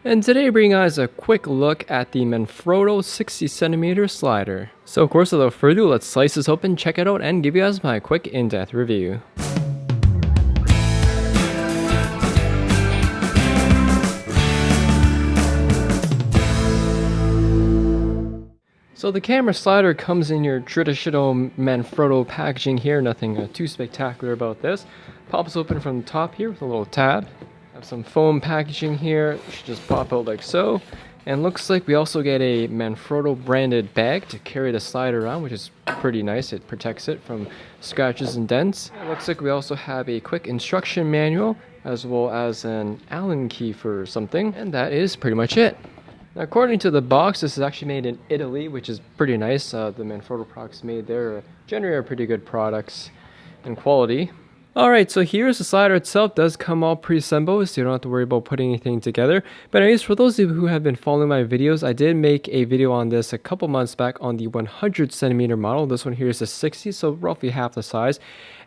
And today I bring you guys a quick look at the Manfrotto 60cm slider. So of course without further ado, let's slice this open, check it out, and give you guys my quick in-depth review. So the camera slider comes in your traditional Manfrotto packaging here, nothing too spectacular about this. Pops open from the top here with a little tab. Have some foam packaging here, it should just pop out like so. And looks like we also get a Manfrotto branded bag to carry the slider around, which is pretty nice. It protects it from scratches and dents. It looks like we also have a quick instruction manual as well as an Allen key for something, and that is pretty much it. Now, according to the box, this is actually made in Italy, which is pretty nice. The Manfrotto products made there generally are pretty good products and quality. Alright, so here's the slider itself. It does come all pre-assembled, so you don't have to worry about putting anything together. But anyways, for those of you who have been following my videos, I did make a video on this a couple months back on the 100cm model. This one here is a 60, so roughly half the size.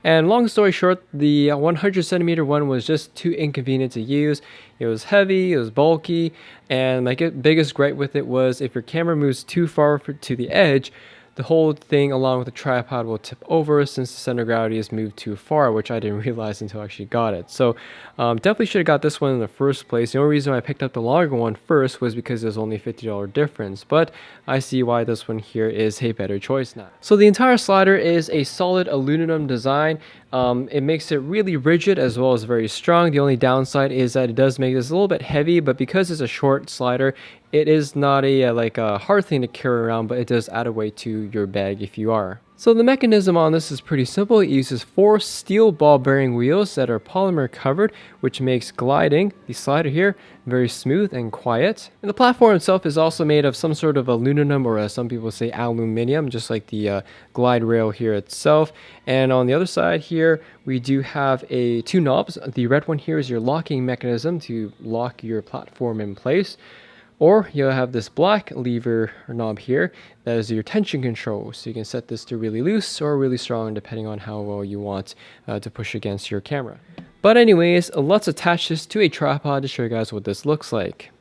And long story short, the 100cm one was just too inconvenient to use. It was heavy, it was bulky, and my biggest gripe with it was if your camera moves too far to the edge, the whole thing along with the tripod will tip over since the center of gravity is moved too far, which I didn't realize until I actually got it. So definitely should have got this one in the first place. The only reason I picked up the longer one first was because there's only a $50 difference, but I see why this one here is a better choice now. So the entire slider is a solid aluminum design. It makes it really rigid as well as very strong. The only downside is that it does make this a little bit heavy, but because it's a short slider, it is not a hard thing to carry around, but it does add a weight to your bag if you are. So the mechanism on this is pretty simple. It uses 4 steel ball bearing wheels that are polymer covered, which makes gliding the slider here very smooth and quiet. And the platform itself is also made of some sort of aluminum, or as some people say, aluminium, just like the glide rail here itself. And on the other side here, we do have 2 knobs. The red one here is your locking mechanism to lock your platform in place. Or you'll have this black lever or knob here that is your tension control. So you can set this to really loose or really strong depending on how well you want to push against your camera. But anyways, let's attach this to a tripod to show you guys what this looks like.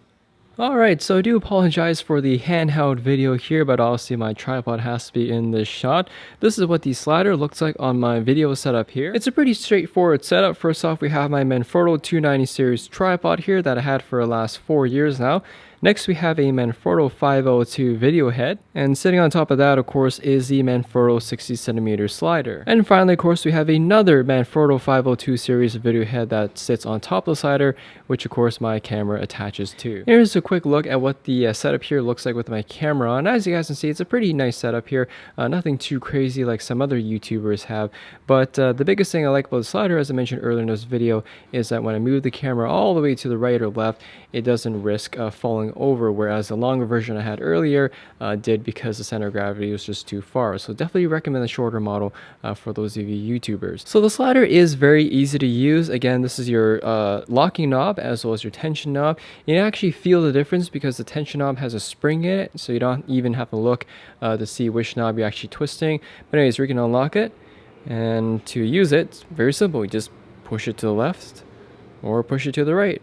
Alright, so I do apologize for the handheld video here, but obviously my tripod has to be in this shot. This is what the slider looks like on my video setup here. It's a pretty straightforward setup. First off, we have my Manfrotto 290 series tripod here that I had for the last 4 years now. Next, we have a Manfrotto 502 video head, and sitting on top of that, of course, is the Manfrotto 60cm slider. And finally, of course, we have another Manfrotto 502 series video head that sits on top of the slider, which of course my camera attaches to. Here's a quick look at what the setup here looks like with my camera on. As you guys can see, it's a pretty nice setup here. Nothing too crazy like some other YouTubers have, but the biggest thing I like about the slider, as I mentioned earlier in this video, is that when I move the camera all the way to the right or left, it doesn't risk falling over, whereas the longer version I had earlier did because the center of gravity was just too far. So definitely recommend the shorter model for those of you YouTubers. So the slider is very easy to use. Again, this is your locking knob as well as your tension knob. You can actually feel the difference because the tension knob has a spring in it, so you don't even have to look to see which knob you're actually twisting. But anyways, we can unlock it, and to use it, it's very simple. You just push it to the left or push it to the right.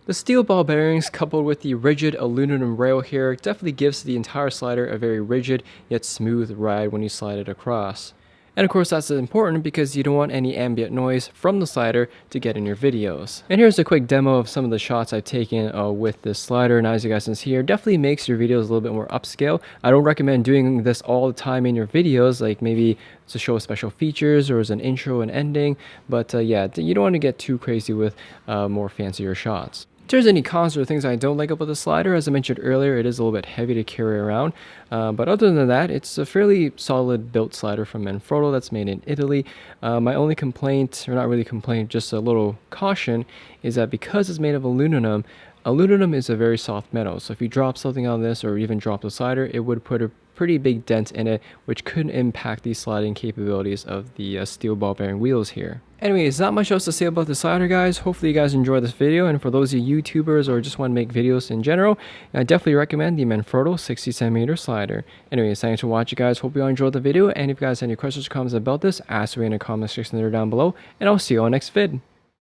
The steel ball bearings coupled with the rigid aluminum rail here definitely gives the entire slider a very rigid yet smooth ride when you slide it across. And of course that's important because you don't want any ambient noise from the slider to get in your videos. And here's a quick demo of some of the shots I've taken with this slider, and as you guys can see here, definitely makes your videos a little bit more upscale. I don't recommend doing this all the time in your videos, like maybe to show special features or as an intro and ending, but yeah, you don't want to get too crazy with more fancier shots. If there's any cons or things I don't like about the slider, as I mentioned earlier, it is a little bit heavy to carry around. But other than that, it's a fairly solid built slider from Manfrotto that's made in Italy. My only complaint, or not really complaint, just a little caution, is that because it's made of aluminum, aluminum is a very soft metal. So if you drop something on this or even drop the slider, it would put a pretty big dent in it, which could impact the sliding capabilities of the steel ball bearing wheels here. Anyways, not much else to say about the slider, guys. Hopefully you guys enjoyed this video, and for those of you YouTubers or just want to make videos in general, I definitely recommend the Manfrotto 60cm slider. Anyways, thanks for watching, guys. Hope you all enjoyed the video, and if you guys have any questions or comments about this, ask me in the comment section there down below, and I'll see you on next vid.